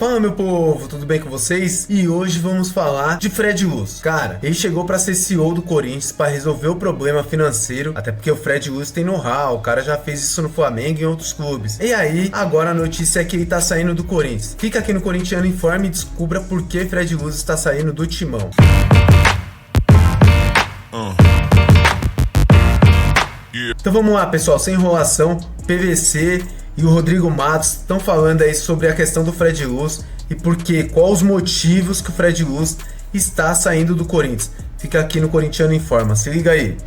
Fala, meu povo, tudo bem com vocês? E hoje vamos falar de Fred Luz. Cara, ele chegou para ser CEO do Corinthians para resolver o problema financeiro, até porque o Fred Luz tem know-how, o cara já fez isso no Flamengo e em outros clubes. E aí, agora a notícia é que ele tá saindo do Corinthians. Fica aqui no Corintiano Informe e descubra por que Fred Luz está saindo do timão. Então vamos lá, pessoal, sem enrolação. PVC e o Rodrigo Matos estão falando aí sobre a questão do Fred Luz e quais os motivos que o Fred Luz está saindo do Corinthians. Fica aqui no Corintiano Informa, se liga aí.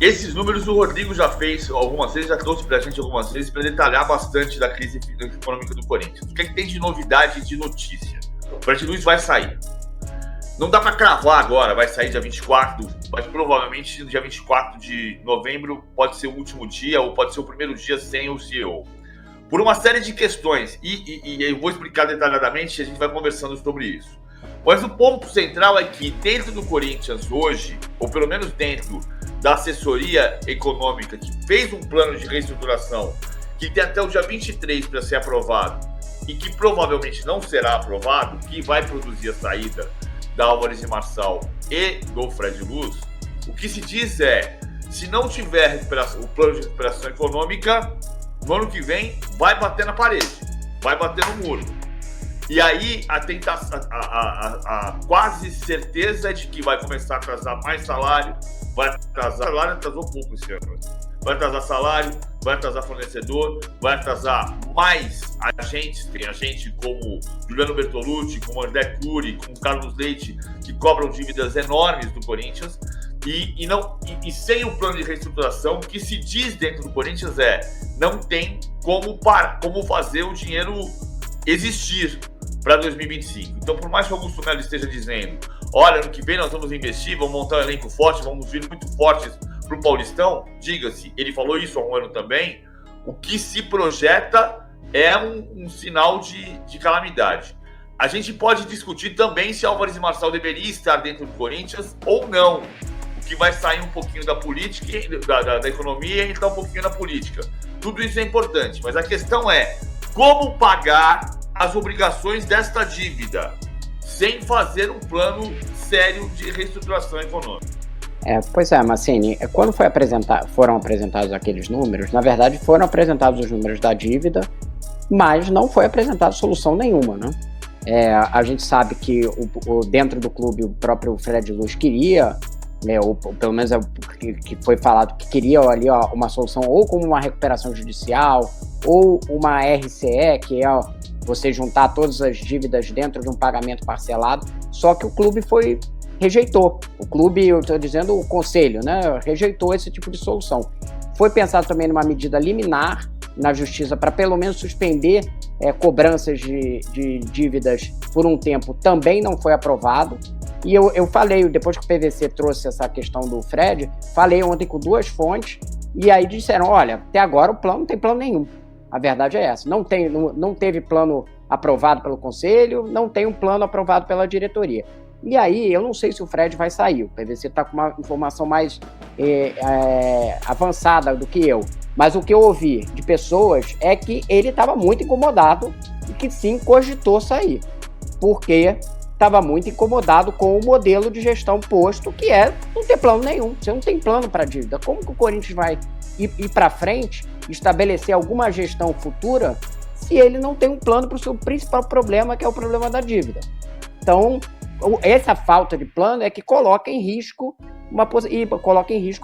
Esses números o Rodrigo já fez algumas vezes, já trouxe pra gente algumas vezes para detalhar bastante da crise econômica do Corinthians. O que é que tem de novidade e de notícia? O Fred Luz vai sair. Não dá para cravar agora, vai sair dia 24, mas provavelmente no dia 24 de novembro pode ser o último dia ou pode ser o primeiro dia sem o CEO. Por uma série de questões, e eu vou explicar detalhadamente, a gente vai conversando sobre isso. Mas o ponto central é que dentro do Corinthians hoje, ou pelo menos dentro da assessoria econômica que fez um plano de reestruturação, que tem até o dia 23 para ser aprovado, e que provavelmente não será aprovado, que vai produzir a saída da Álvares e Marçal e do Fred Luz, o que se diz é, se não tiver o plano de recuperação econômica, no ano que vem vai bater na parede, vai bater no muro. E aí a quase certeza é de que vai começar a atrasar mais salário, atrasou pouco esse ano. Vai atrasar salário, vai atrasar fornecedor, vai atrasar mais agentes. Tem agente como Juliano Bertolucci, como André Cury, como Carlos Leite, que cobram dívidas enormes do Corinthians. E sem o plano de reestruturação, o que se diz dentro do Corinthians é não tem como fazer o dinheiro existir para 2025. Então, por mais que o Augusto Melo esteja dizendo, olha, ano que vem nós vamos investir, vamos montar um elenco forte, vamos vir muito fortes para o Paulistão, diga-se, ele falou isso há um ano também, o que se projeta é um sinal de calamidade. A gente pode discutir também se Álvares e Marçal deveria estar dentro do Corinthians ou não, o que vai sair um pouquinho da política, da economia e entrar um pouquinho na política. Tudo isso é importante, mas a questão é como pagar as obrigações desta dívida sem fazer um plano sério de reestruturação econômica. Pois é, Massini, quando foram apresentados aqueles números, na verdade foram apresentados os números da dívida, mas não foi apresentada solução nenhuma, né? A gente sabe que dentro do clube o próprio Fred Luz queria, ou pelo menos que foi falado que queria ali uma solução ou como uma recuperação judicial ou uma RCE, que é você juntar todas as dívidas dentro de um pagamento parcelado, só que o clube rejeitou. O clube, eu estou dizendo o conselho, né, rejeitou esse tipo de solução. Foi pensado também numa medida liminar na justiça para pelo menos suspender cobranças de dívidas por um tempo, também não foi aprovado. E eu falei, depois que o PVC trouxe essa questão do Fred, falei ontem com duas fontes, e aí disseram, olha, até agora o plano não tem plano nenhum. A verdade é essa, não teve plano aprovado pelo conselho, não tem um plano aprovado pela diretoria. E aí, eu não sei se o Fred vai sair, o PVC está com uma informação mais avançada do que eu, mas o que eu ouvi de pessoas é que ele estava muito incomodado e que sim, cogitou sair, porque estava muito incomodado com o modelo de gestão posto, que não ter plano nenhum, você não tem plano para dívida. Como que o Corinthians vai ir para frente, estabelecer alguma gestão futura, se ele não tem um plano para o seu principal problema, que é o problema da dívida? Então, essa falta de plano é que coloca em risco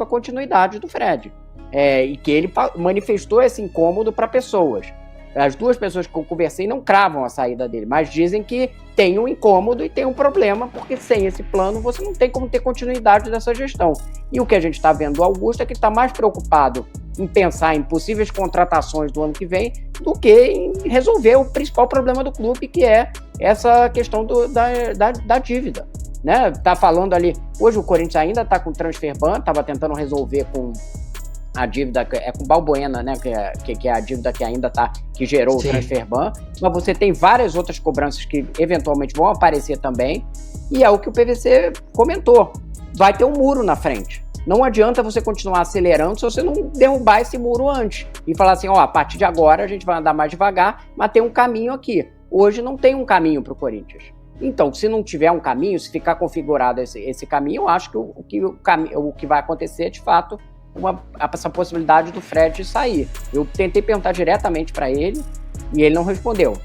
a continuidade do Fred. E que ele manifestou esse incômodo para pessoas. As duas pessoas que eu conversei não cravam a saída dele, mas dizem que tem um incômodo e tem um problema, porque sem esse plano você não tem como ter continuidade dessa gestão. E o que a gente está vendo do Augusto é que ele está mais preocupado em pensar em possíveis contratações do ano que vem do que em resolver o principal problema do clube, que é essa questão da dívida. Né? Tá falando ali, hoje o Corinthians ainda está com o transfer ban, estava tentando resolver com a dívida com Balbuena, né, que é a dívida que ainda que gerou o transfer ban, mas você tem várias outras cobranças que eventualmente vão aparecer também, e é o que o PVC comentou, vai ter um muro na frente. Não adianta você continuar acelerando se você não derrubar esse muro antes e falar assim, a partir de agora a gente vai andar mais devagar, mas tem um caminho aqui. hoje não tem um caminho para o Corinthians. Então, se não tiver um caminho, se ficar configurado esse caminho, eu acho que o que vai acontecer é, de fato, essa possibilidade do Fred sair. Eu tentei perguntar diretamente para ele e ele não respondeu.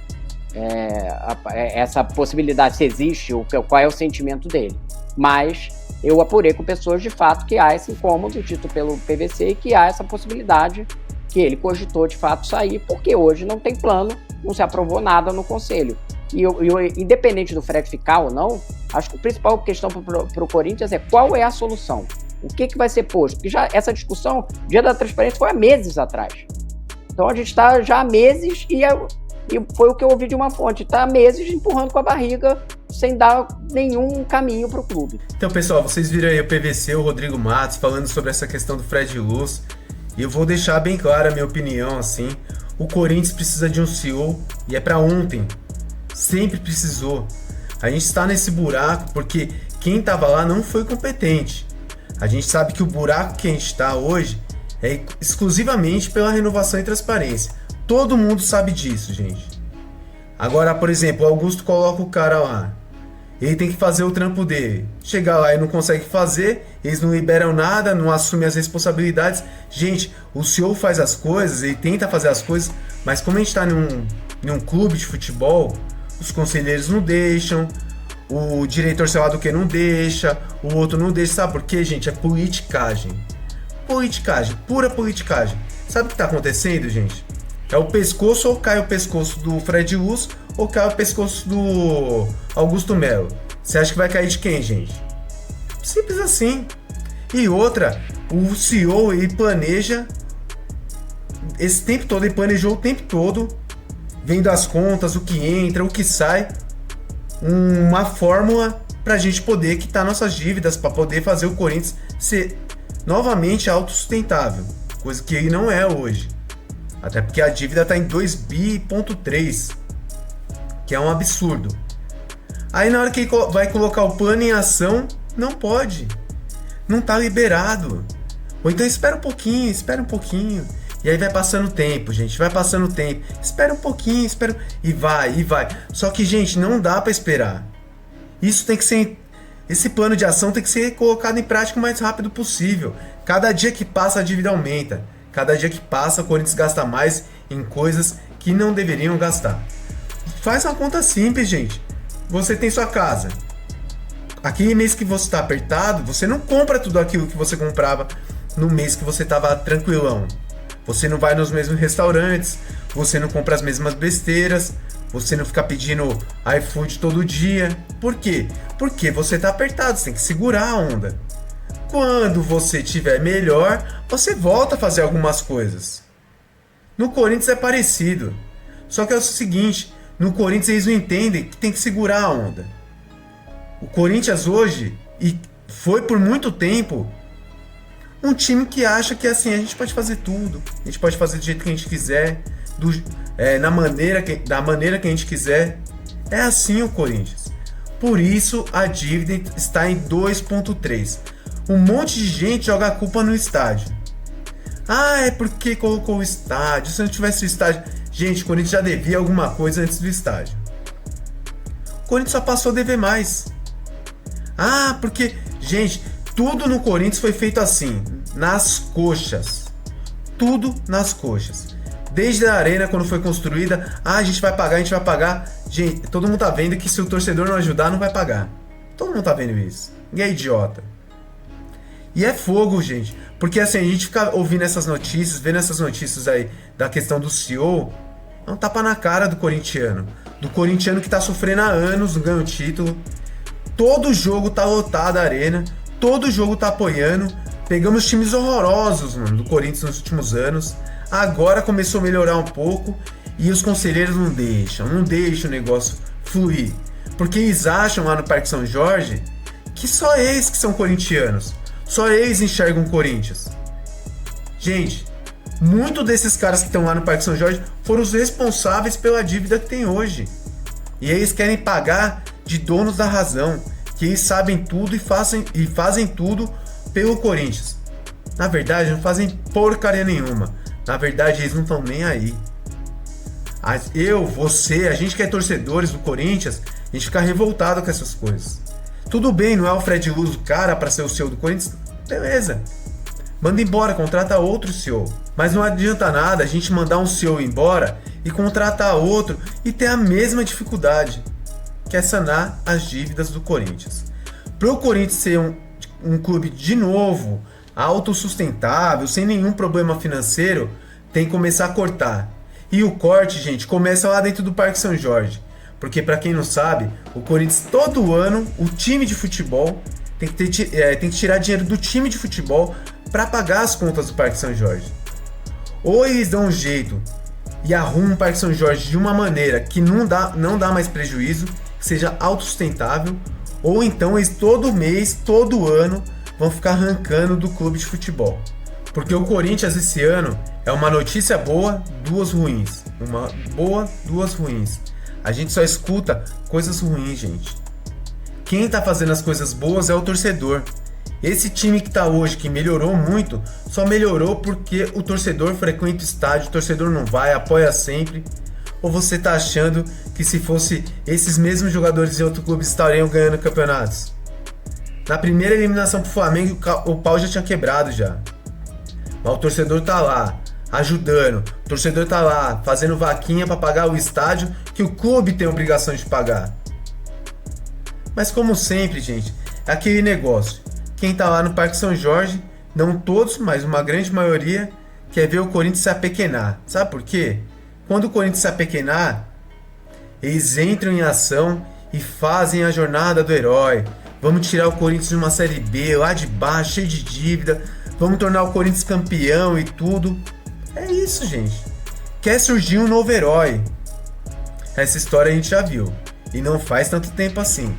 Essa possibilidade, se existe, qual é o sentimento dele. Mas eu apurei com pessoas, de fato, que há esse incômodo dito pelo PVC e que há essa possibilidade que ele cogitou, de fato, sair, porque hoje não tem plano, não se aprovou nada no Conselho. E independente do Fred ficar ou não, acho que a principal questão para o Corinthians é qual é a solução. O que vai ser posto? Porque já essa discussão, dia da transparência, foi há meses atrás. Então a gente está já há meses e foi o que eu ouvi de uma fonte, está há meses empurrando com a barriga sem dar nenhum caminho para o clube. Então, pessoal, vocês viram aí o PVC, o Rodrigo Matos, falando sobre essa questão do Fred Luz. E eu vou deixar bem clara a minha opinião, assim. O Corinthians precisa de um CEO e é para ontem. Sempre precisou. A gente está nesse buraco porque quem estava lá não foi competente. A gente sabe que o buraco que a gente está hoje é exclusivamente pela renovação e transparência. Todo mundo sabe disso, gente. Agora, por exemplo, o Augusto coloca o cara lá. Ele tem que fazer o trampo dele. Chega lá e não consegue fazer, eles não liberam nada, não assumem as responsabilidades. Gente, o CEO faz as coisas, ele tenta fazer as coisas, mas como a gente está num clube de futebol, os conselheiros não deixam, o diretor sei lá do que não deixa, o outro não deixa. Sabe por quê, gente? É politicagem. Politicagem, pura politicagem. Sabe o que está acontecendo, gente? É o pescoço, ou cai o pescoço do Fred Luz, ou cai o pescoço do Augusto Melo. Você acha que vai cair de quem, gente? Simples assim. E outra, o CEO, ele planeja esse tempo todo, ele planejou o tempo todo, vendo as contas, o que entra, o que sai, uma fórmula pra gente poder quitar nossas dívidas, para poder fazer o Corinthians ser novamente autossustentável, coisa que ele não é hoje. Até porque a dívida tá em 2,3 bi, que é um absurdo. Aí na hora que ele vai colocar o plano em ação, não pode. Não tá liberado. Ou então espera um pouquinho. E aí vai passando o tempo, gente, vai passando o tempo. Espera um pouquinho, e vai. Só que, gente, não dá pra esperar. Isso tem que ser... Esse plano de ação tem que ser colocado em prática o mais rápido possível. Cada dia que passa a dívida aumenta. Cada dia que passa o Corinthians gasta mais em coisas que não deveriam gastar. Faz uma conta simples, gente. Você tem sua casa. Aquele mês que você está apertado, você não compra tudo aquilo que você comprava no mês que você estava tranquilão. Você não vai nos mesmos restaurantes, você não compra as mesmas besteiras, você não fica pedindo iFood todo dia. Por quê? Porque você está apertado, você tem que segurar a onda. Quando você estiver melhor, você volta a fazer algumas coisas. No Corinthians é parecido. Só que é o seguinte, no Corinthians eles não entendem que tem que segurar a onda. O Corinthians hoje, e foi por muito tempo, um time que acha que assim, a gente pode fazer tudo. A gente pode fazer do jeito que a gente quiser, da maneira que a gente quiser. É assim o Corinthians. Por isso a dívida está em 2,3. Um monte de gente joga a culpa no estádio. Ah, é porque colocou o estádio. Se não tivesse o estádio... Gente, o Corinthians já devia alguma coisa antes do estádio. O Corinthians só passou a dever mais. Ah, porque... Gente, tudo no Corinthians foi feito assim. Nas coxas. Tudo nas coxas. Desde a arena, quando foi construída. Ah, a gente vai pagar. Gente, todo mundo tá vendo que se o torcedor não ajudar, não vai pagar. Todo mundo tá vendo isso. Ninguém é idiota. E é fogo, gente. Porque assim, a gente fica ouvindo essas notícias, vendo essas notícias aí da questão do CEO, é um tapa na cara do corintiano. Do corintiano que tá sofrendo há anos, não ganha o título. Todo jogo tá lotado a arena. Todo jogo tá apoiando. Pegamos times horrorosos, mano, do Corinthians nos últimos anos. Agora começou a melhorar um pouco. E os conselheiros não deixam o negócio fluir. Porque eles acham lá no Parque São Jorge que só eles que são corintianos. Só eles enxergam o Corinthians. Gente, muitos desses caras que estão lá no Parque São Jorge foram os responsáveis pela dívida que tem hoje. E eles querem pagar de donos da razão, que eles sabem tudo e fazem tudo pelo Corinthians. Na verdade, não fazem porcaria nenhuma. Na verdade, eles não estão nem aí. Eu, você, a gente que é torcedores do Corinthians, a gente fica revoltado com essas coisas. Tudo bem, não é o Fred Luz o cara para ser o CEO do Corinthians? Beleza. Manda embora, contrata outro CEO. Mas não adianta nada a gente mandar um CEO embora e contratar outro e ter a mesma dificuldade, que é sanar as dívidas do Corinthians. Para o Corinthians ser um clube de novo, autossustentável, sem nenhum problema financeiro, tem que começar a cortar. E o corte, gente, começa lá dentro do Parque São Jorge. Porque, para quem não sabe, o Corinthians todo ano, o time de futebol, tem que tirar dinheiro do time de futebol para pagar as contas do Parque São Jorge. Ou eles dão um jeito e arrumam o Parque São Jorge de uma maneira que não dá mais prejuízo, que seja autossustentável, ou então eles todo mês, todo ano, vão ficar arrancando do clube de futebol. Porque o Corinthians esse ano é uma notícia boa, duas ruins. Uma boa, duas ruins. A gente só escuta coisas ruins, gente. Quem tá fazendo as coisas boas é o torcedor. Esse time que tá hoje, que melhorou muito, só melhorou porque o torcedor frequenta o estádio, o torcedor não vai, apoia sempre. Ou você tá achando que se fosse esses mesmos jogadores em outro clube estariam ganhando campeonatos? Na primeira eliminação pro Flamengo, o pau já tinha quebrado já. Mas o torcedor tá lá, ajudando. O torcedor tá lá, fazendo vaquinha para pagar o estádio que o clube tem a obrigação de pagar. Mas como sempre, gente, é aquele negócio. Quem tá lá no Parque São Jorge, não todos, mas uma grande maioria, quer ver o Corinthians se apequenar. Sabe por quê? Quando o Corinthians se apequenar, eles entram em ação e fazem a jornada do herói. Vamos tirar o Corinthians de uma Série B, lá de baixo, cheio de dívida. Vamos tornar o Corinthians campeão e tudo. É isso, gente. Quer surgir um novo herói. Essa história a gente já viu. E não faz tanto tempo assim.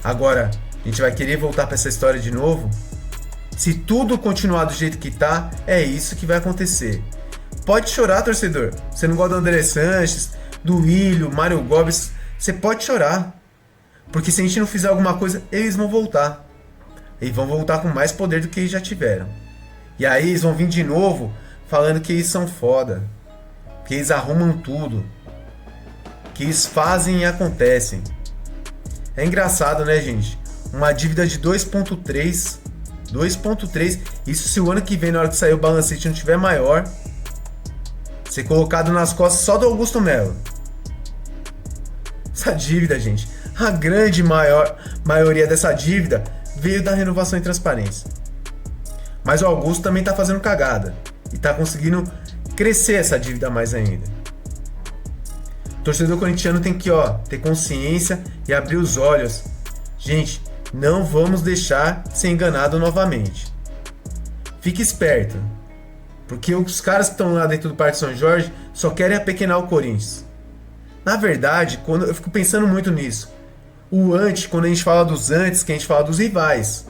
Agora, a gente vai querer voltar para essa história de novo? Se tudo continuar do jeito que tá, é isso que vai acontecer. Pode chorar, torcedor. Você não gosta do André Sanches, do Ilho, Mário Gomes, você pode chorar. Porque se a gente não fizer alguma coisa, eles vão voltar. Eles vão voltar com mais poder do que eles já tiveram. E aí eles vão vir de novo falando que eles são foda. Que eles arrumam tudo. Que eles fazem e acontecem. É engraçado, né, gente? Uma dívida de 2.3. 2.3. Isso se o ano que vem, na hora que sair o balancete, não tiver maior, ser colocado nas costas só do Augusto Melo. Essa dívida, gente, a grande maioria dessa dívida veio da renovação e transparência. Mas o Augusto também tá fazendo cagada. E tá conseguindo crescer essa dívida mais ainda. O torcedor corintiano tem que, ter consciência e abrir os olhos. Gente, não vamos deixar ser enganado novamente. Fique esperto. Porque os caras que estão lá dentro do Parque São Jorge só querem apequenar o Corinthians. Na verdade, eu fico pensando muito nisso. O antes, quando a gente fala dos antes, que a gente fala dos rivais.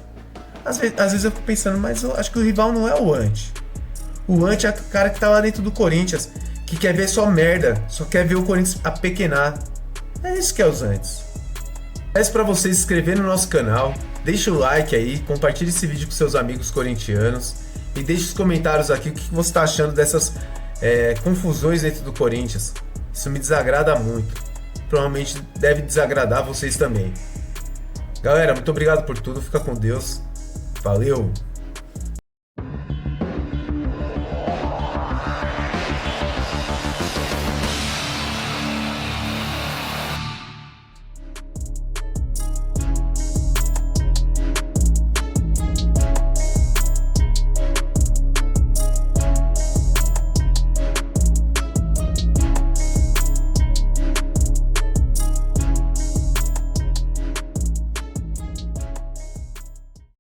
Às vezes eu fico pensando, mas eu acho que o rival não é o antes. O antes é o cara que tá lá dentro do Corinthians, que quer ver só merda, só quer ver o Corinthians apequenar. É isso que é os antes. Peço pra vocês se inscreverem no nosso canal, deixa o like aí, compartilhe esse vídeo com seus amigos corintianos e deixe os comentários aqui o que você tá achando dessas confusões dentro do Corinthians. Isso me desagrada muito. Provavelmente deve desagradar vocês também. Galera, muito obrigado por tudo, fica com Deus. Valeu!